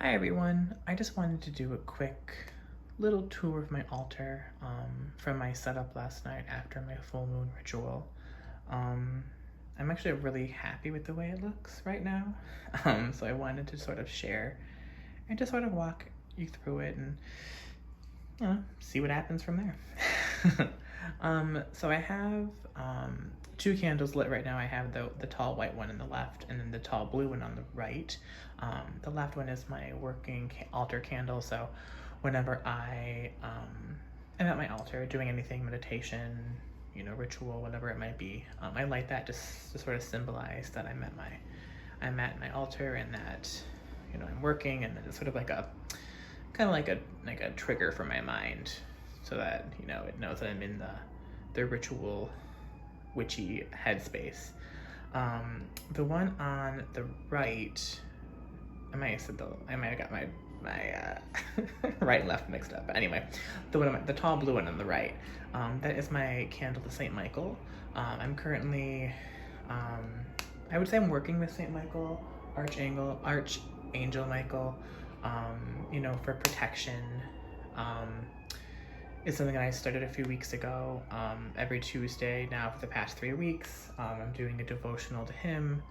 Hi everyone, I just wanted to do a quick little tour of my altar from my setup last night after my full moon ritual. Um, I'm actually really happy with the way it looks right now, so I wanted to sort of share and just sort of walk you through it and see what happens from there. So I have two candles lit right now. I have the tall white one on the left and then the tall blue one on the right. The left one is my working altar candle, so whenever I am at my altar doing anything, meditation, ritual, whatever it might be, I light that just to sort of symbolize that I'm at my altar and that I'm working, and then it's sort of like a kind of like a trigger for my mind, so that it knows that I'm in the ritual witchy headspace. The one on the right, I might have got my right and left mixed up. But anyway, the tall blue one on the right, that is my candle to Saint Michael. I'm currently, I would say I'm working with Saint Michael, Archangel Michael, for protection. It's something that I started a few weeks ago. Every Tuesday now for the past 3 weeks, I'm doing a devotional to him.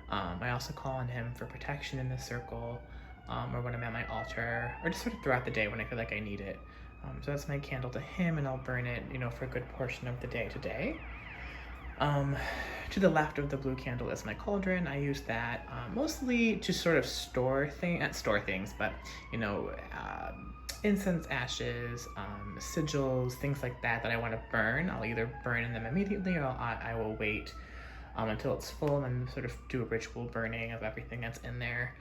I also call on him for protection in the circle, or when I'm at my altar, or just sort of throughout the day when I feel like I need it. So that's my candle to him, and I'll burn it, for a good portion of the day today. To the left of the blue candle is my cauldron. I use that mostly to sort of not store things, but incense ashes, sigils, things like that I want to burn. I'll either burn them immediately, or I will wait until it's full and sort of do a ritual burning of everything that's in there.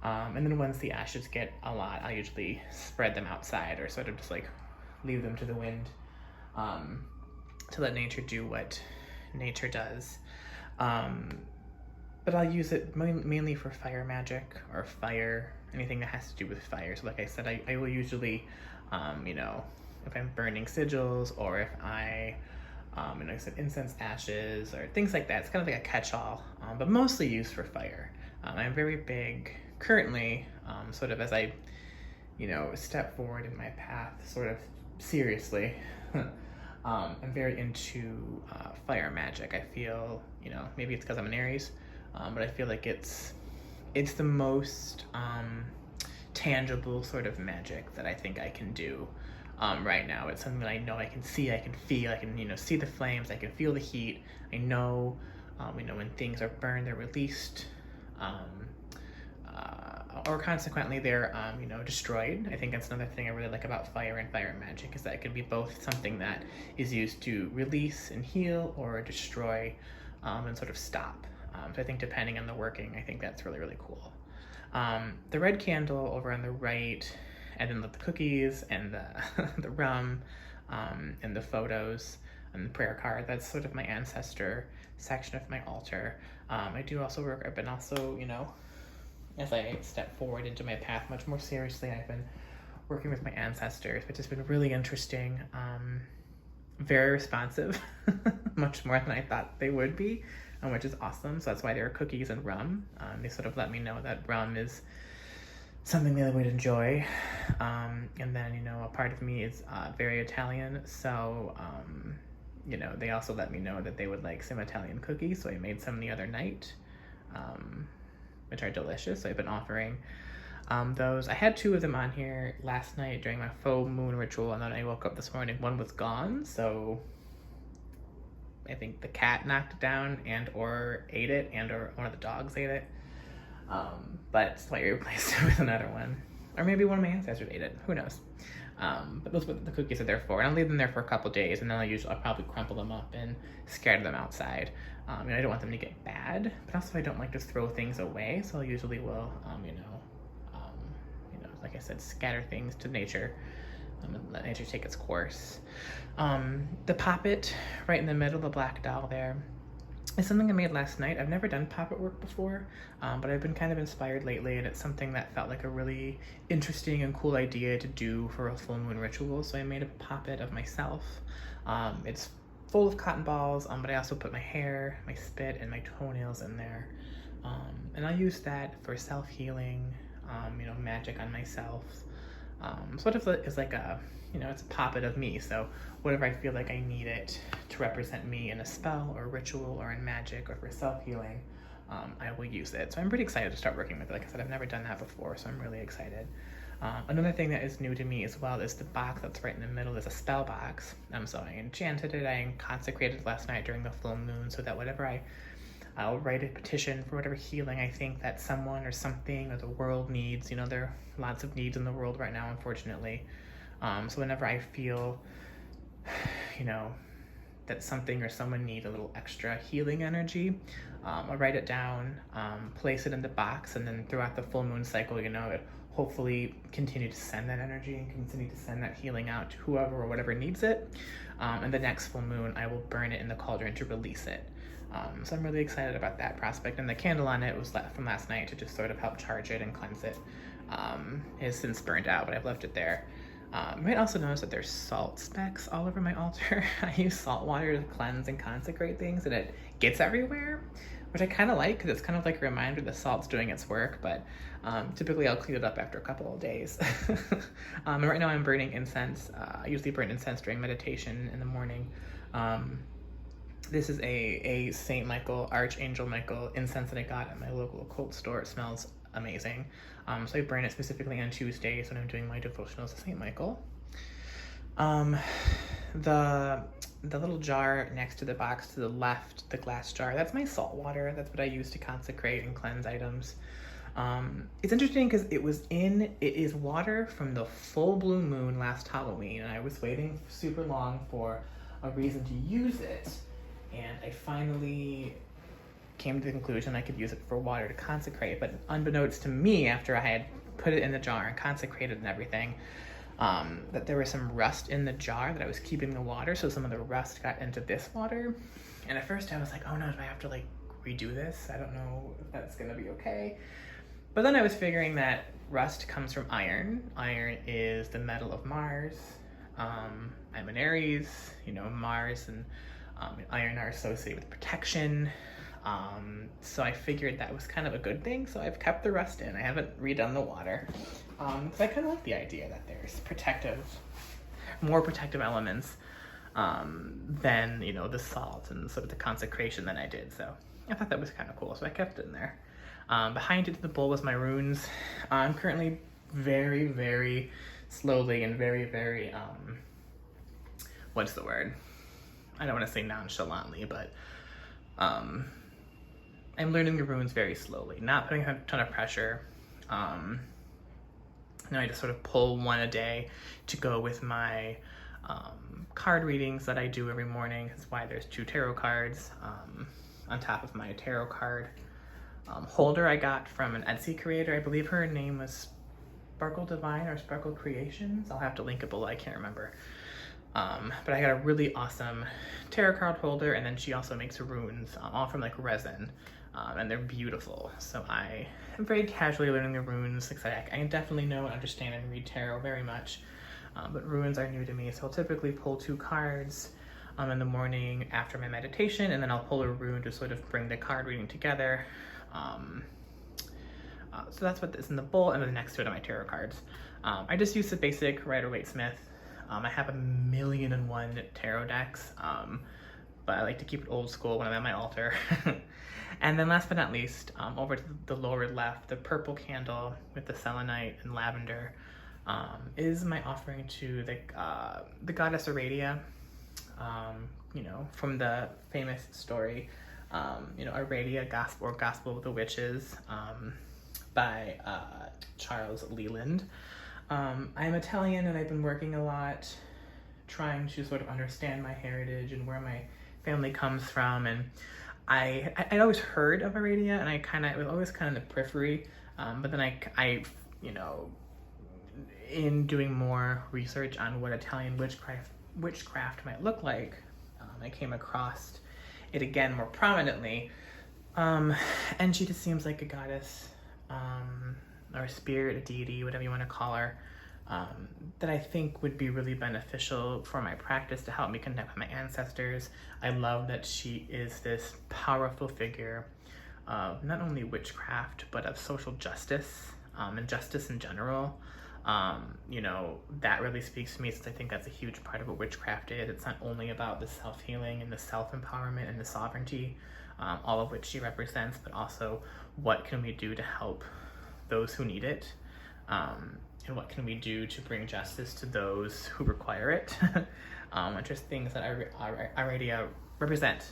And then once the ashes get a lot, I usually spread them outside, or sort of just like leave them to the wind, to let nature do what nature does. But I'll use it mainly for fire magic, or anything that has to do with fire. So like I said, I will usually, if I'm burning sigils, or if I said incense ashes or things like that. It's kind of like a catch-all, but mostly used for fire. I'm very big currently, sort of as I, step forward in my path, sort of seriously. I'm very into fire magic. I feel, maybe it's because I'm an Aries, but I feel like it's the most tangible sort of magic that I think I can do right now. It's something that I know I can see, I can feel, I can see the flames, I can feel the heat. I know, when things are burned, they're released, or consequently they're destroyed. I think that's another thing I really like about fire and fire magic, is that it can be both something that is used to release and heal, or destroy and sort of stop. So I think depending on the working, I think that's really, really cool. The red candle over on the right, and then the cookies and the rum, and the photos and the prayer card, that's sort of my ancestor section of my altar. I do also work, I've been also, as I step forward into my path much more seriously, I've been working with my ancestors, which has been really interesting, very responsive, much more than I thought they would be, which is awesome. So that's why there are cookies and rum. They sort of let me know that rum is something they would enjoy. And then, a part of me is very Italian, so they also let me know that they would like some Italian cookies, so I made some the other night, which are delicious. So I've been offering those. I had 2 of them on here last night during my full moon ritual, and then I woke up this morning, one was gone, so I think the cat knocked it down or ate it, or one of the dogs ate it. But so I replaced it with another one. Or maybe one of my ancestors ate it, who knows. But those are what the cookies are there for. And I'll leave them there for a couple days, and then I'll probably crumple them up and scatter them outside. I don't want them to get bad, but also I don't like to throw things away, so I usually will, like I said, scatter things to nature, and let nature take its course. The Poppet right in the middle, the black doll there, is something I made last night. I've never done Poppet work before, but I've been kind of inspired lately, and it's something that felt like a really interesting and cool idea to do for a full moon ritual, so I made a Poppet of myself. It's full of cotton balls, but I also put my hair, my spit, and my toenails in there. And I'll use that for self-healing, magic on myself. Sort of is like a, it's a poppet of me. So whatever I feel like I need it to represent me in a spell or ritual or in magic or for self-healing, I will use it. So I'm pretty excited to start working with it. Like I said, I've never done that before, so I'm really excited. Another thing that is new to me as well is the box that's right in the middle is a spell box. So I enchanted it, I consecrated it last night during the full moon so that I'll write a petition for whatever healing I think that someone or something or the world needs. There are lots of needs in the world right now, unfortunately. So whenever I feel, that something or someone needs a little extra healing energy, I'll write it down, place it in the box, and then throughout the full moon cycle, it hopefully continue to send that energy and continue to send that healing out to whoever or whatever needs it. And the next full moon, I will burn it in the cauldron to release it. So I'm really excited about that prospect. And the candle on it was from last night to just sort of help charge it and cleanse it. It has since burned out, but I've left it there. You might also notice that there's salt specks all over my altar. I use salt water to cleanse and consecrate things, and it gets everywhere, which I kind of like because it's kind of like a reminder that salt's doing its work, but typically I'll clean it up after a couple of days. And right now I'm burning incense. I usually burn incense during meditation in the morning. This is a St. Michael, Archangel Michael incense that I got at my local occult store. It smells amazing. So I burn it specifically on Tuesdays when I'm doing my devotionals to St. Michael. The little jar next to the box to the left, the glass jar, that's my salt water. That's what I use to consecrate and cleanse items. It's interesting because it is water from the full blue moon last Halloween, and I was waiting super long for a reason to use it, and I finally came to the conclusion I could use it for water to consecrate. But unbeknownst to me, after I had put it in the jar and consecrated and everything, that there was some rust in the jar that I was keeping the water, so some of the rust got into this water. And at first I was like, oh no, do I have to redo this? I don't know if that's gonna be okay. But then I was figuring that rust comes from iron. Iron is the metal of Mars. I'm an Aries, Mars and iron are associated with protection. So I figured that was kind of a good thing, so I've kept the rust in. I haven't redone the water, because I kind of like the idea that there's more protective elements than, the salt and sort of the consecration that I did. So I thought that was kind of cool, so I kept it in there. Behind it in the bowl was my runes. I'm currently very, very slowly and very, very, what's the word? I don't want to say nonchalantly, but I'm learning the runes very slowly, not putting a ton of pressure. I just sort of pull one a day to go with my card readings that I do every morning. That's why there's 2 tarot cards on top of my tarot card holder I got from an Etsy creator. I believe her name was Sparkle Divine or Sparkle Creations. I'll have to link it below, I can't remember. But I got a really awesome tarot card holder, and then she also makes runes, all from resin, and they're beautiful. So I am very casually learning the runes. I definitely know and understand and read tarot very much, but runes are new to me. So I'll typically pull 2 cards in the morning after my meditation, and then I'll pull a rune to sort of bring the card reading together. So that's what is in the bowl, and then next to it are my tarot cards. I just use the basic Rider-Waite-Smith. I have 1,000,001 tarot decks, but I like to keep it old school when I'm at my altar. And then last but not least, over to the lower left, the purple candle with the selenite and lavender is my offering to the goddess Aradia, from the famous story, Aradia, Gospel of the Witches, by Charles Leland. I'm Italian, and I've been working a lot trying to sort of understand my heritage and where my family comes from. And I'd always heard of Aradia, and it was always kind of in the periphery. But then I in doing more research on what Italian witchcraft might look like, I came across it again more prominently. And she just seems like a goddess, or a spirit, a deity, whatever you want to call her, that I think would be really beneficial for my practice to help me connect with my ancestors. I love that she is this powerful figure of not only witchcraft, but of social justice. and justice in general. You know, that really speaks to me, since I think that's a huge part of what witchcraft is. It's not only about the self-healing and the self-empowerment and the sovereignty, all of which she represents, but also what can we do to help those who need it, and what can we do to bring justice to those who require it, and just things that I already represent.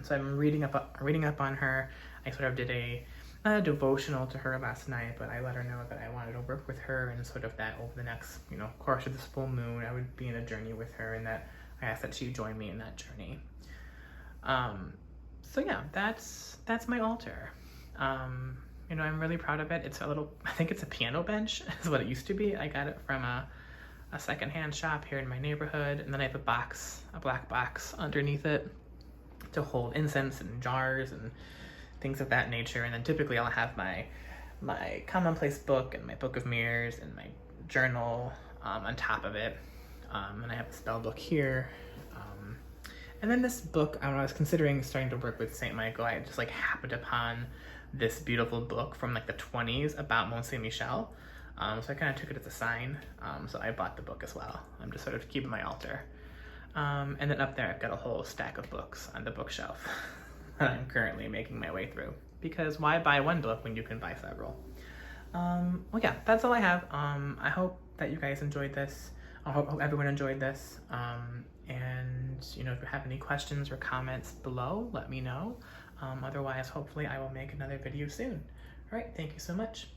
So I'm reading up on her. I sort of did not a devotional to her last night, but I let her know that I wanted to work with her, and sort of that over the next, you know, course of this full moon, I would be in a journey with her, and that I asked that she join me in that journey. So yeah, that's my altar. You know, I'm really proud of it. It's a little, I think it's a piano bench is what it used to be. I got it from a secondhand shop here in my neighborhood, and then I have a black box underneath it to hold incense and jars and things of that nature. And then typically I'll have my commonplace book and my book of mirrors and my journal on top of it. And I have a spell book here. And then this book, when I was considering starting to work with Saint Michael, I just like happened upon this beautiful book from like the 20s about Mont Saint Michel. So I kind of took it as a sign. So I bought the book as well. I'm just sort of keeping my altar. And then up there, I've got a whole stack of books on the bookshelf that I'm currently making my way through. Because why buy one book when you can buy several? Well, yeah, that's all I have. I hope that you guys enjoyed this. I hope everyone enjoyed this. And, you know, if you have any questions or comments below, let me know. Otherwise, hopefully I will make another video soon. All right, thank you so much.